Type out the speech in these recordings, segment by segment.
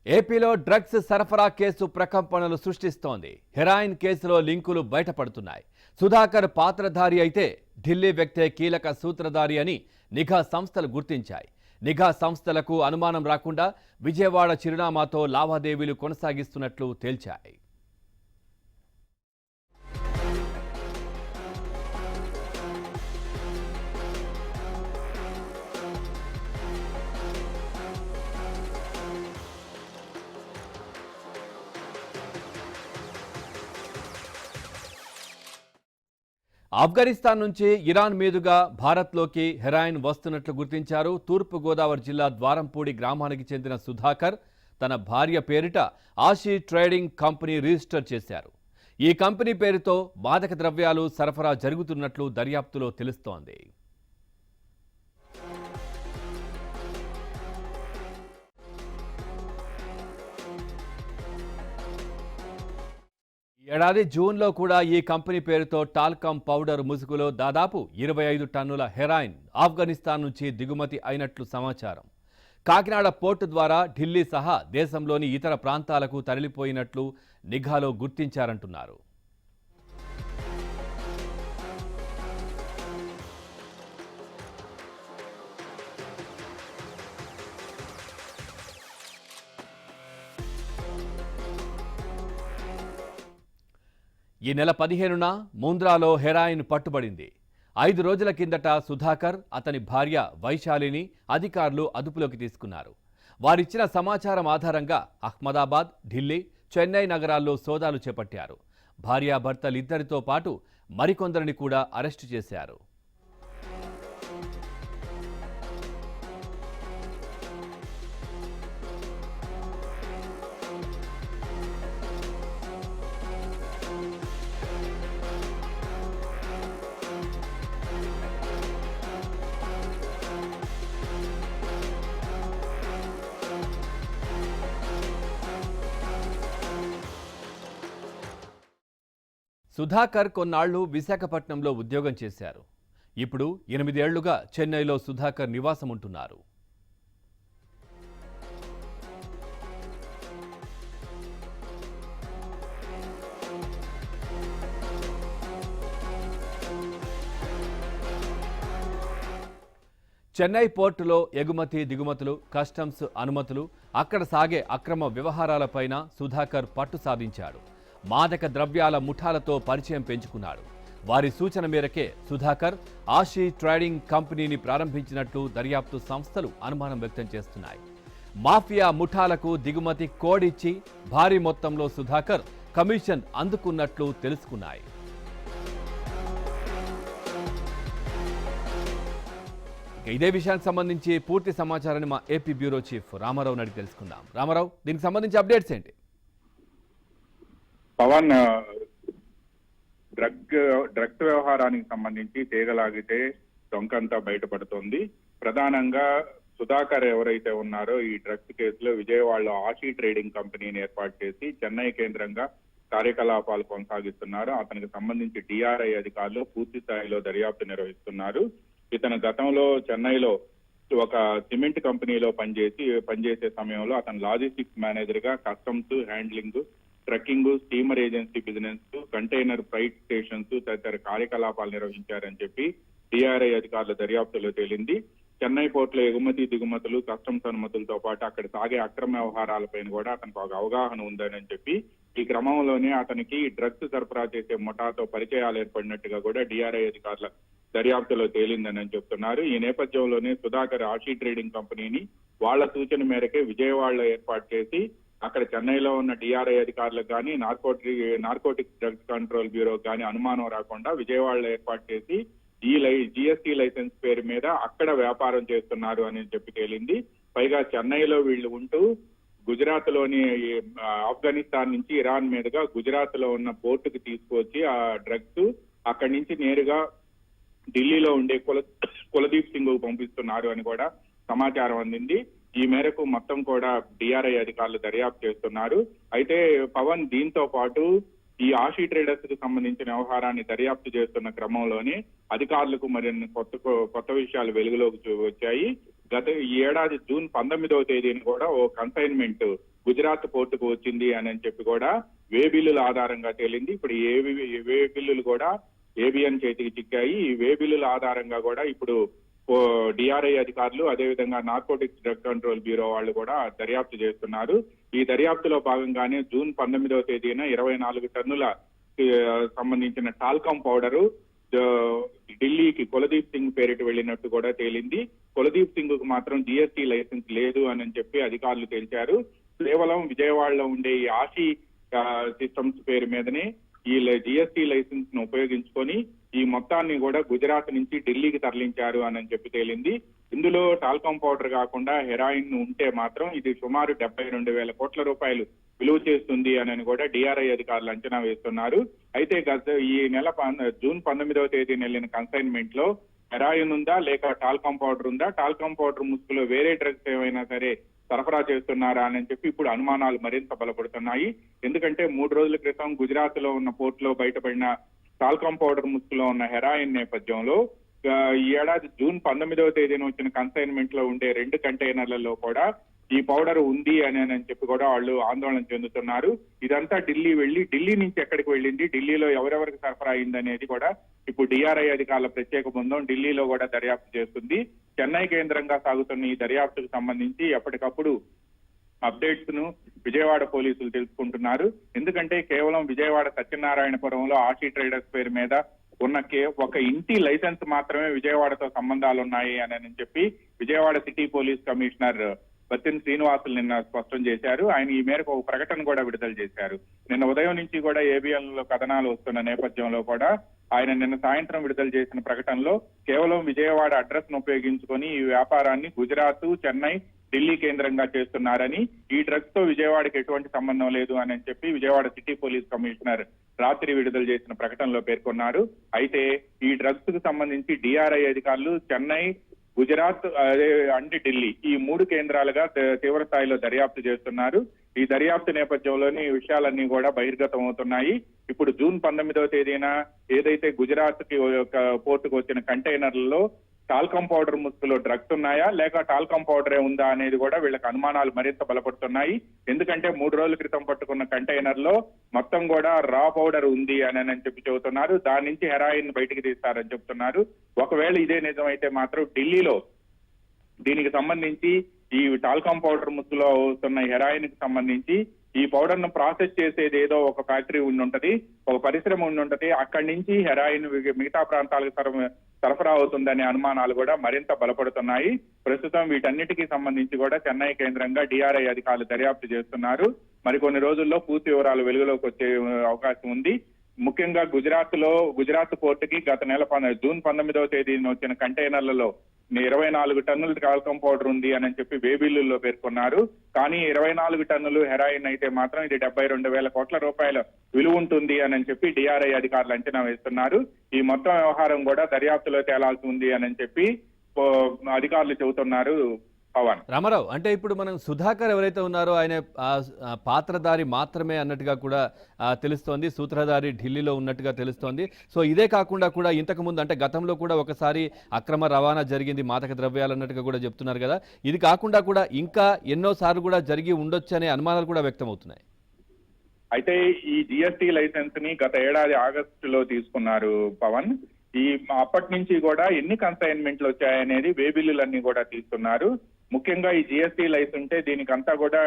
ఏపీలో డ్రగ్స్ సరఫరా కేసు ప్రకంపనలు సృష్టిస్తోంది. హెరాయిన్ కేసులో లింకులు బయటపడుతున్నాయి. సుధాకర్ పాత్రధారి అయితే ఢిల్లీ వ్యక్తే కీలక సూత్రధారి అని నిఘా సంస్థలు గుర్తించాయి. నిఘా సంస్థలకు అనుమానం రాకుండా విజయవాడ చిరునామాతో లావాదేవీలు కొనసాగిస్తున్నట్లు తేల్చాయి. ఆఫ్ఘనిస్తాన్ నుంచి ఇరాన్ మీదుగా భారత్లోకి హెరాయిన్ వస్తున్నట్లు గుర్తించారు. తూర్పు గోదావరి జిల్లా ద్వారంపూడి గ్రామానికి చెందిన సుధాకర్ తన భార్య పేరిట ఆషీ ట్రేడింగ్ కంపెనీ రిజిస్టర్ చేశారు. ఈ కంపెనీ పేరుతో మాదక ద్రవ్యాలు సరఫరా జరుగుతున్నట్లు దర్యాప్తులో తెలుస్తోంది. ఏడాది జూన్లో కూడా ఈ కంపెనీ పేరుతో టాల్కమ్ పౌడర్ ముసుగులో దాదాపు 25 టన్నుల హెరాయిన్ ఆఫ్ఘనిస్తాన్ నుంచి దిగుమతి అయినట్లు సమాచారం. కాకినాడ పోర్టు ద్వారా ఢిల్లీ సహా దేశంలోని ఇతర ప్రాంతాలకు తరలిపోయినట్లు నిఘాలో గుర్తించారంటున్నారు. ఈ నెల 15న ముంద్రాలో హెరాయిన్ పట్టుబడింది. 5 రోజుల కిందట సుధాకర్, అతని భార్య వైశాలిని అధికారులు అదుపులోకి తీసుకున్నారు. వారిచ్చిన సమాచారం ఆధారంగా అహ్మదాబాద్, ఢిల్లీ, చెన్నై నగరాల్లో సోదాలు చేపట్టారు. భార్యాభర్తలిద్దరితో పాటు మరికొందరిని కూడా అరెస్టు చేశారు. సుధాకర్ కొన్నాళ్లు విశాఖపట్నంలో ఉద్యోగం చేశారు. ఇప్పుడు 8 ఏళ్లుగా చెన్నైలో సుధాకర్ నివాసం ఉంటున్నారు. చెన్నై పోర్టులో ఎగుమతి దిగుమతులు, కస్టమ్స్ అనుమతులు, అక్కడ సాగే అక్రమ వ్యవహారాలపైన సుధాకర్ పట్టు సాధించాడు. మాదక ద్రవ్యాల ముఠాలతో పరిచయం పెంచుకున్నాడు. వారి సూచన మేరకే సుధాకర్ ఆషీ ట్రేడింగ్ కంపెనీని ప్రారంభించినట్లు దర్యాప్తు సంస్థలు అనుమానం వ్యక్తం చేస్తున్నాయి. మాఫియా ముఠాలకు దిగుమతి కోడిచ్చి భారీ మొత్తంలో సుధాకర్ కమిషన్ అందుకున్నట్లు తెలుసుకున్నాయి. ఇదే విషయానికి సంబంధించి పూర్తి సమాచారాన్ని మా ఏపీ బ్యూరో చీఫ్ రామారావు అడిగి తెలుసుకుందాం. రామారావు, దీనికి సంబంధించి అప్డేట్స్ ఏంటి? పవన్, డ్రగ్స్ వ్యవహారానికి సంబంధించి తీగలాగితే డొంకంతా బయటపడుతోంది. ప్రధానంగా సుధాకర్ ఎవరైతే ఉన్నారో ఈ డ్రగ్స్ కేసులో విజయవాడలో ఆషీ ట్రేడింగ్ కంపెనీని ఏర్పాటు చేసి చెన్నై కేంద్రంగా కార్యకలాపాలు కొనసాగిస్తున్నారు. అతనికి సంబంధించి డిఆర్ఐ అధికారులు పూర్తి స్థాయిలో దర్యాప్తు నిర్వహిస్తున్నారు. ఇతను గతంలో చెన్నైలో ఒక సిమెంట్ కంపెనీలో పనిచేసే సమయంలో అతను లాజిస్టిక్స్ మేనేజర్ గా customs handling, trucking, steamer agency business, container freight stations తదితర కార్యకలాపాలు నిర్వహించారని చెప్పి డిఆర్ఐ అధికారుల దర్యాప్తులో తేలింది. చెన్నై పోర్టులో ఎగుమతి దిగుమతులు, కస్టమ్స్ అనుమతులతో పాటు అక్కడ సాగే అక్రమ వ్యవహారాలపైన కూడా అతనికి ఒక అవగాహన ఉందని చెప్పి ఈ క్రమంలోనే అతనికి డ్రగ్స్ సరఫరా చేసే ముఠాతో పరిచయాలు ఏర్పడినట్టుగా కూడా డిఆర్ఐ అధికారుల దర్యాప్తులో తేలిందని చెప్తున్నారు. ఈ నేపథ్యంలోనే సుధాకర్ ఆషీ ట్రేడింగ్ కంపెనీని వాళ్ల సూచన మేరకే విజయవాడలో ఏర్పాటు చేసి అక్కడ చెన్నైలో ఉన్న డిఆర్ఐ అధికారులకు కానీ నార్కోటిక్స్ డ్రగ్స్ కంట్రోల్ బ్యూరో కానీ అనుమానం రాకుండా విజయవాడలో ఏర్పాటు చేసి జిఎస్టీ లైసెన్స్ పేరు మీద అక్కడ వ్యాపారం చేస్తున్నారు అని చెప్పి తేలింది. పైగా చెన్నైలో వీళ్ళు ఉంటూ గుజరాత్ లోని ఆఫ్ఘనిస్తాన్ నుంచి ఇరాన్ మీదుగా గుజరాత్ లో ఉన్న పోర్టుకు తీసుకువచ్చి ఆ డ్రగ్స్ అక్కడి నుంచి నేరుగా ఢిల్లీలో ఉండే కులదీప్ సింగ్ పంపిస్తున్నారు అని కూడా సమాచారం అందింది. ఈ మేరకు మొత్తం కూడా డిఆర్ఐ అధికారులు దర్యాప్తు చేస్తున్నారు. అయితే పవన్, దీంతో పాటు ఈ ఆషీ ట్రేడర్స్ కు సంబంధించిన వ్యవహారాన్ని దర్యాప్తు చేస్తున్న క్రమంలోనే అధికారులకు మరిన్ని కొత్త విషయాలు వెలుగులోకి వచ్చాయి. గత ఈ ఏడాది జూన్ 19వ తేదీని కూడా ఓ కన్సైన్మెంట్ గుజరాత్ పోర్టుకు వచ్చింది అని చెప్పి కూడా వే బిల్లుల ఆధారంగా తేలింది. ఇప్పుడు వే బిల్లులు కూడా ఏబిఎన్ చేతికి చిక్కాయి. ఈ వే బిల్లుల ఆధారంగా కూడా ఇప్పుడు డిఆర్ఐ అధికారులు, అదేవిధంగా నార్కోటిక్స్ డ్రగ్ కంట్రోల్ బ్యూరో వాళ్ళు కూడా దర్యాప్తు చేస్తున్నారు. ఈ దర్యాప్తులో భాగంగానే జూన్ 19వ తేదీన 24 టన్నుల సంబంధించిన టాల్కమ్ పౌడరు ఢిల్లీకి కులదీప్ సింగ్ పేరిట వెళ్ళినట్టు కూడా తేలింది. కులదీప్ సింగ్ కు మాత్రం జిఎస్టీ లైసెన్స్ లేదు అని చెప్పి అధికారులు తేల్చారు. కేవలం విజయవాడలో ఉండే ఈ ఆషి సిస్టమ్స్ పేరు మీదనే ఈ జిఎస్టీ లైసెన్స్ ను ఉపయోగించుకొని ఈ మొత్తాన్ని కూడా గుజరాత్ నుంచి ఢిల్లీకి తరలించారు అని చెప్పి తేలింది. ఇందులో టాల్కమ్ పౌడర్ కాకుండా హెరాయిన్ ఉంటే మాత్రం ఇది సుమారు 72,000 కోట్ల రూపాయలు విలువ చేస్తుంది అని కూడా డిఆర్ఐ అధికారులు అంచనా వేస్తున్నారు. అయితే ఈ నెల జూన్ 19వ తేదీన వెళ్ళిన కన్సైన్మెంట్ లో హెరాయిన్ ఉందా లేక టాల్కమ్ పౌడర్ ఉందా, టాల్కమ్ పౌడర్ ముసుగులో వేరే డ్రగ్స్ ఏమైనా సరే సరఫరా చేస్తున్నారా అని చెప్పి ఇప్పుడు అనుమానాలు మరింత బలపడుతున్నాయి. ఎందుకంటే 3 రోజుల క్రితం గుజరాత్ లో ఉన్న పోర్టులో బయటపడిన టాల్కమ్ పౌడర్ ముసుగులో ఉన్న హెరాయిన్ నేపథ్యంలో ఈ ఏడాది జూన్ 19వ తేదీన వచ్చిన కన్సైన్మెంట్ లో ఉండే 2 కంటైనర్లలో కూడా ఈ పౌడర్ ఉంది అని చెప్పి కూడా వాళ్ళు ఆందోళన చెందుతున్నారు. ఇదంతా ఢిల్లీ నుంచి ఎక్కడికి వెళ్ళింది, ఢిల్లీలో ఎవరెవరికి సరఫరా అయింది అనేది కూడా ఇప్పుడు డిఆర్ఐ అధికారుల ప్రత్యేక బృందం ఢిల్లీలో కూడా దర్యాప్తు చేస్తుంది. చెన్నై కేంద్రంగా సాగుతున్న ఈ దర్యాప్తుకు సంబంధించి ఎప్పటికప్పుడు అప్డేట్స్ ను విజయవాడ పోలీసులు తెలుసుకుంటున్నారు. ఎందుకంటే కేవలం విజయవాడ సత్యనారాయణపురంలో ఆషి ట్రేడర్స్ పేరు మీద ఉన్న ఒక ఇంటి లైసెన్స్ మాత్రమే విజయవాడతో సంబంధాలు ఉన్నాయి అని చెప్పి Vijayawada city police commissioner Battina Srinivasulu నిన్న స్పష్టం చేశారు. ఆయన ఈ మేరకు ఒక ప్రకటన కూడా విడుదల చేశారు. నిన్న ఉదయం నుంచి కూడా ఏబిఎన్ లో కథనాలు వస్తున్న నేపథ్యంలో కూడా ఆయన నిన్న సాయంత్రం విడుదల చేసిన ప్రకటనలో కేవలం విజయవాడ అడ్రస్ ను ఉపయోగించుకొని ఈ వ్యాపారాన్ని గుజరాత్, చెన్నై, ఢిల్లీ కేంద్రంగా చేస్తున్నారని, ఈ డ్రగ్స్ తో విజయవాడకి ఎటువంటి సంబంధం లేదు అని చెప్పి విజయవాడ సిటీ పోలీస్ కమిషనర్ రాత్రి విడుదల చేసిన ప్రకటనలో పేర్కొన్నారు. అయితే ఈ డ్రగ్స్ కు సంబంధించి డిఆర్ఐ అధికారులు చెన్నై, గుజరాత్ అంటే ఢిల్లీ ఈ 3 కేంద్రాలుగా తీవ్ర స్థాయిలో దర్యాప్తు చేస్తున్నారు. ఈ దర్యాప్తు నేపథ్యంలోని ఈ విషయాలన్నీ కూడా బహిర్గతం అవుతున్నాయి. ఇప్పుడు జూన్ 19వ తేదీన ఏదైతే గుజరాత్ కి పోర్టుకు వచ్చిన కంటైనర్లలో టాల్కమ్ పౌడర్ ముసుగులో డ్రగ్స్ ఉన్నాయా లేక టాల్కమ్ పౌడరే ఉందా అనేది కూడా వీళ్ళకి అనుమానాలు మరింత బలపడుతున్నాయి. ఎందుకంటే 3 రోజుల క్రితం పట్టుకున్న కంటైనర్ లో మొత్తం కూడా రా పౌడర్ ఉంది అని చెప్పి చెబుతున్నారు. దాని నుంచి హెరాయిన్ బయటికి తీస్తారని చెప్తున్నారు. ఒకవేళ ఇదే నిజమైతే మాత్రం ఢిల్లీలో దీనికి సంబంధించి ఈ టాల్కమ్ పౌడర్ ముసుగులో అవుతున్న హెరాయిన్ కి సంబంధించి ఈ పౌడర్ ను ప్రాసెస్ చేసేది ఏదో ఒక ఫ్యాక్టరీ ఉండుంటది, ఒక పరిశ్రమ ఉండుంటది. అక్కడి నుంచి హెరాయిన్ మిగతా ప్రాంతాలకు సరఫరా అవుతుందనే అనుమానాలు కూడా మరింత బలపడుతున్నాయి. ప్రస్తుతం వీటన్నిటికీ సంబంధించి కూడా చెన్నై కేంద్రంగా డిఆర్ఐ అధికారులు దర్యాప్తు చేస్తున్నారు. మరికొన్ని రోజుల్లో పూర్తి వివరాలు వెలుగులోకి వచ్చే అవకాశం ఉంది. ముఖ్యంగా గుజరాత్ పోర్టుకి గత నెల జూన్ 19వ తేదీన వచ్చిన కంటైనర్లలో 24 టన్నుల టాల్కమ్ పౌడర్ ఉంది అని చెప్పి వే బిల్లుల్లో పేర్కొన్నారు. కానీ 24 టన్నులు హెరాయిన్ అయితే మాత్రం ఇది 72,000 కోట్ల రూపాయల విలువ ఉంటుంది అని చెప్పి డిఆర్ఐ అధికారులు అంచనా వేస్తున్నారు. ఈ మొత్తం వ్యవహారం కూడా దర్యాప్తులో తేలాల్సి ఉంది అని చెప్పి అధికారులు చెబుతున్నారు. పవన్ రామారావు, అంటే ఇప్పుడు మనం సుధాకర్ ఎవరైతే ఉన్నారో ఆయన పాత్రధారి మాత్రమే అన్నట్టుగా కూడా తెలుస్తోంది. సూత్రధారి ఢిల్లీలో ఉన్నట్టుగా తెలుస్తోంది. సో ఇదే కాకుండా కూడా ఇంతకు ముందు అంటే గతంలో కూడా ఒకసారి అక్రమ రవాణా జరిగింది మాదక ద్రవ్యాలు అన్నట్టుగా కూడా చెప్తున్నారు కదా. ఇది కాకుండా కూడా ఇంకా ఎన్నోసార్లు కూడా జరిగి ఉండొచ్చు అనే అనుమానాలు కూడా వ్యక్తమవుతున్నాయి. అయితే ఈ జిఎస్టీ లైసెన్స్ ని గత ఏడాది ఆగస్టులో తీసుకున్నారు పవన్. అప్పటి నుంచి కూడా ఎన్ని కన్సైన్మెంట్లు వచ్చాయనేది వే బిల్లులన్నీ కూడా తీస్తున్నారు. ముఖ్యంగా ఈ జిఎస్టీ లైసెన్స్ ఉంటే దీనికంతా కూడా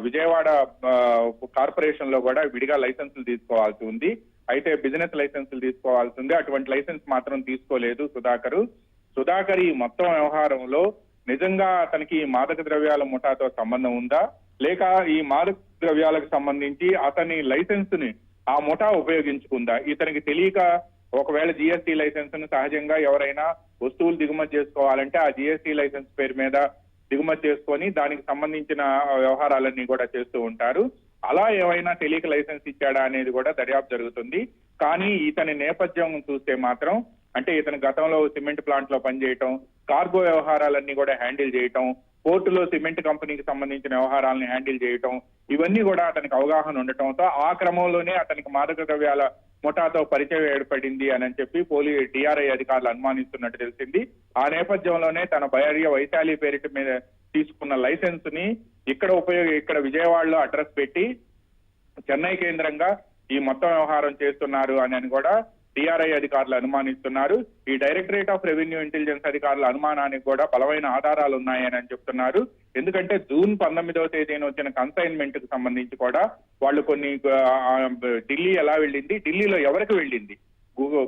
విజయవాడ కార్పొరేషన్ లో కూడా విడిగా లైసెన్సులు తీసుకోవాల్సి ఉంది. అయితే బిజినెస్ లైసెన్సులు తీసుకోవాల్సి ఉంది. అటువంటి లైసెన్స్ మాత్రం తీసుకోలేదు సుధాకర్. ఈ మొత్తం వ్యవహారంలో నిజంగా అతనికి మాదక ద్రవ్యాల ముఠాతో సంబంధం ఉందా లేక ఈ మాదక ద్రవ్యాలకు సంబంధించి అతని లైసెన్స్ ని ఆ ముఠా ఉపయోగించుకుందా? ఇతనికి తెలియక ఒకవేళ జిఎస్టీ లైసెన్స్ ను సహజంగా ఎవరైనా వస్తువులు దిగుమతి చేసుకోవాలంటే ఆ జిఎస్టీ లైసెన్స్ పేరు మీద దిగుమతి చేసుకొని దానికి సంబంధించిన వ్యవహారాలన్నీ కూడా చేస్తూ ఉంటారు. అలా ఏమైనా తెలియక లైసెన్స్ ఇచ్చాడా అనేది కూడా దర్యాప్తు జరుగుతుంది. కానీ ఇతని నేపథ్యం చూస్తే మాత్రం అంటే ఇతను గతంలో సిమెంట్ ప్లాంట్ లో పనిచేయటం, కార్గో వ్యవహారాలన్నీ కూడా హ్యాండిల్ చేయటం, పోర్టులో సిమెంట్ కంపెనీకి సంబంధించిన వ్యవహారాలను హ్యాండిల్ చేయటం, ఇవన్నీ కూడా అతనికి అవగాహన ఉండటంతో ఆ క్రమంలోనే అతనికి మాదక ద్రవ్యాల ముఠాతో పరిచయం ఏర్పడింది అని చెప్పి డిఆర్ఐ అధికారులు అనుమానిస్తున్నట్టు తెలిసింది. ఆ నేపథ్యంలోనే తన భార్య వైశాలి తీసుకున్న లైసెన్స్ ని ఇక్కడ విజయవాడలో అడ్రస్ పెట్టి చెన్నై కేంద్రంగా ఈ మొత్తం వ్యవహారం చేస్తున్నారు అని కూడా టీఆర్ఐ అధికారులు అనుమానిస్తున్నారు. ఈ డైరెక్టరేట్ ఆఫ్ రెవెన్యూ ఇంటెలిజెన్స్ అధికారుల అనుమానానికి కూడా బలమైన ఆధారాలు ఉన్నాయని చెప్తున్నారు. ఎందుకంటే జూన్ 19వ తేదీన వచ్చిన కన్సైన్మెంట్ కు సంబంధించి కూడా వాళ్ళు కొన్ని ఢిల్లీ ఎలా వెళ్ళింది, ఢిల్లీలో ఎవరికి వెళ్ళింది,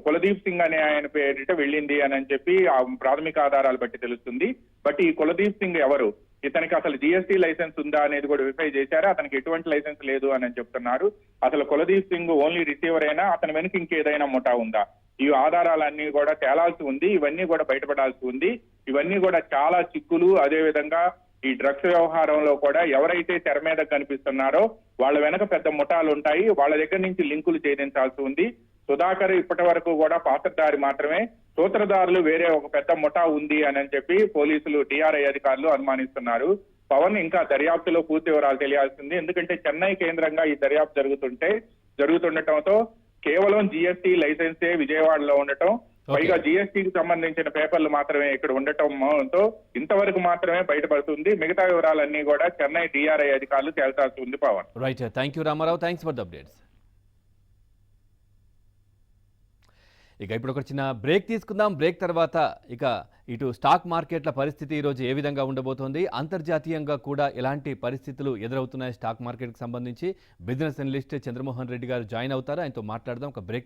కులదీప్ సింగ్ అనే ఆయన పేరిట వెళ్ళింది అని చెప్పి ఆ ప్రాథమిక ఆధారాలు బట్టి తెలుస్తుంది. బట్ ఈ కులదీప్ సింగ్ ఎవరు, ఇతనికి అసలు జిఎస్టీ లైసెన్స్ ఉందా అనేది కూడా వెరిఫై చేశారు. అతనికి ఎటువంటి లైసెన్స్ లేదు అని చెప్తున్నారు. అసలు కులదీప్ సింగ్ ఓన్లీ రిసీవర్ అయినా, అతని వెనుక ఇంకేదైనా ముఠా ఉందా, ఈ ఆధారాలన్నీ కూడా తేలాల్సి ఉంది. ఇవన్నీ కూడా బయటపడాల్సి ఉంది. ఇవన్నీ కూడా చాలా చిక్కులు. అదే విధంగా ఈ డ్రగ్స్ వ్యవహారంలో కూడా ఎవరైతే తెర మీద కనిపిస్తున్నారో వాళ్ళ వెనక పెద్ద ముఠాలు ఉంటాయి. వాళ్ళ దగ్గర నుంచి లింకులు ఛేదించాల్సి ఉంది. సుధాకర్ ఇప్పటి వరకు కూడా పాత్రధారి మాత్రమే, సూత్రధారులు వేరే ఒక పెద్ద ముఠా ఉంది అని చెప్పి పోలీసులు, టీఆర్ఐ అధికారులు అనుమానిస్తున్నారు. పవన్ ఇంకా దర్యాప్తులో పూర్తి వివరాలు తెలియాల్సింది. ఎందుకంటే చెన్నై కేంద్రంగా ఈ దర్యాప్తు జరుగుతుండటంతో కేవలం జిఎస్టీ లైసెన్సే విజయవాడలో ఉండటం, పైగా జిఎస్టీకి సంబంధించిన పేపర్లు మాత్రమే ఇక్కడ ఉండటంతో ఇంతవరకు మాత్రమే బయటపడుతుంది. మిగతా వివరాలన్నీ కూడా చెన్నై టీఆర్ఐ అధికారులు తేల్చాల్సి ఉంది. Pavan. Right, thank you Ramarao, thanks for the updates. ఇక ఇప్పుడు ఒక చిన్న బ్రేక్ తీసుకుందాం. బ్రేక్ తర్వాత ఇక ఇటు స్టాక్ మార్కెట్ల పరిస్థితి ఈరోజు ఏ విధంగా ఉండబోతోంది, అంతర్జాతీయంగా కూడా ఎలాంటి పరిస్థితులు ఎదురవుతున్నాయి స్టాక్ మార్కెట్కి సంబంధించి బిజినెస్ అనలిస్ట్ చంద్రమోహన్ రెడ్డి గారు జాయిన్ అవుతారు. ఆయనతో మాట్లాడదాం. ఒక బ్రేక్